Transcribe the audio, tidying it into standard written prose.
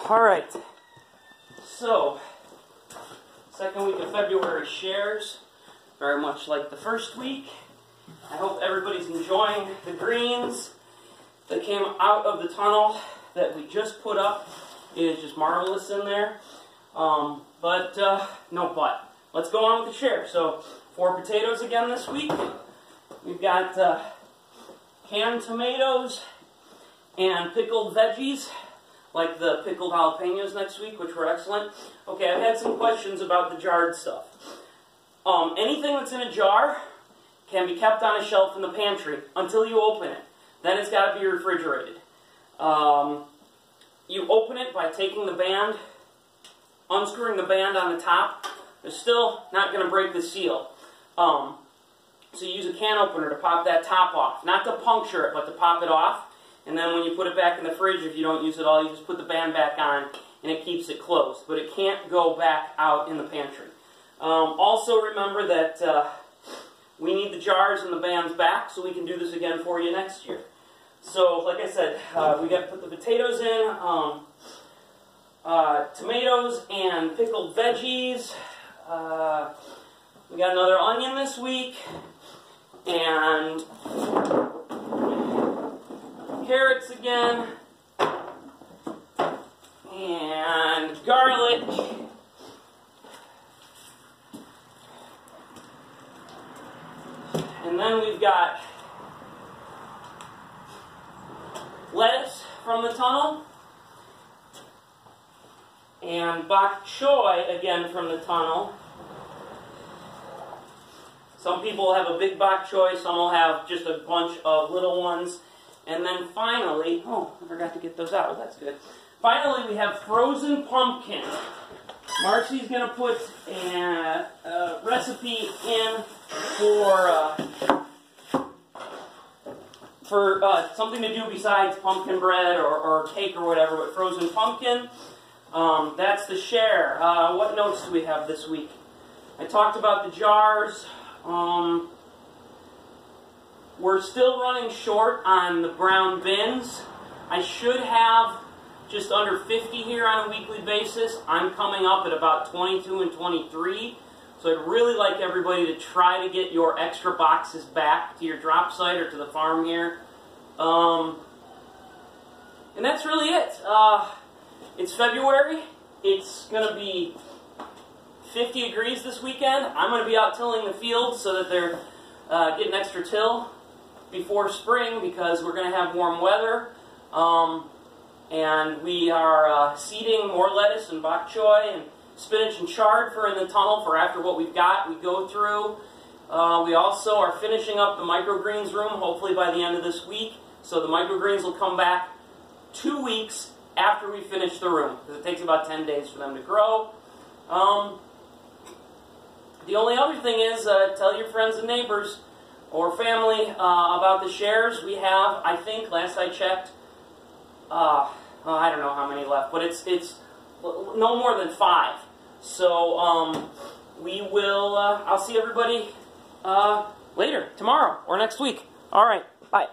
Alright, so, second week of February shares, very much like the first week. I hope everybody's enjoying the greens that came out of the tunnel that we just put up. It is just marvelous in there. No but. Let's go on with the share. So, 4 potatoes again this week. We've got canned tomatoes and pickled veggies, like the pickled jalapenos next week, which were excellent. Okay, I've had some questions about the jarred stuff. Anything that's in a jar can be kept on a shelf in the pantry until you open it. Then it's got to be refrigerated. You open it by taking the band, unscrewing the band on the top. It's still not going to break the seal. So you use a can opener to pop that top off. Not to puncture it, but to pop it off. And then when you put it back in the fridge, if you don't use it all, you just put the band back on and it keeps it closed. But it can't go back out in the pantry. Also remember that we need the jars and the bands back so we can do this again for you next year. So, like I said, we got to put the potatoes in, tomatoes and pickled veggies. We got another onion this week, and carrots again, and garlic, and then we've got lettuce from the tunnel, and bok choy again from the tunnel. Some people have a big bok choy, some will have just a bunch of little ones. And then finally, oh, I forgot to get those out, that's good. Finally, we have frozen pumpkin. Marcy's going to put a recipe in for something to do besides pumpkin bread or cake or whatever, but frozen pumpkin. That's the share. What notes do we have this week? I talked about the jars. We're still running short on the brown bins. I should have just under 50 here on a weekly basis. I'm coming up at about 22 and 23. So I'd really like everybody to try to get your extra boxes back to your drop site or to the farm here. And that's really it. It's February. It's going to be 50 degrees this weekend. I'm going to be out tilling the fields so that they're getting extra till before spring because we're going to have warm weather. And we are seeding more lettuce and bok choy and spinach and chard for in the tunnel for after what we've got. We go through. We also are finishing up the microgreens room hopefully by the end of this week. So the microgreens will come back 2 weeks after we finish the room because it takes about 10 days for them to grow. The only other thing is tell your friends and neighbors or family about the shares. We have, I think, last I checked, I don't know how many left, but it's no more than 5. So we will, I'll see everybody later, tomorrow or next week. All right, bye.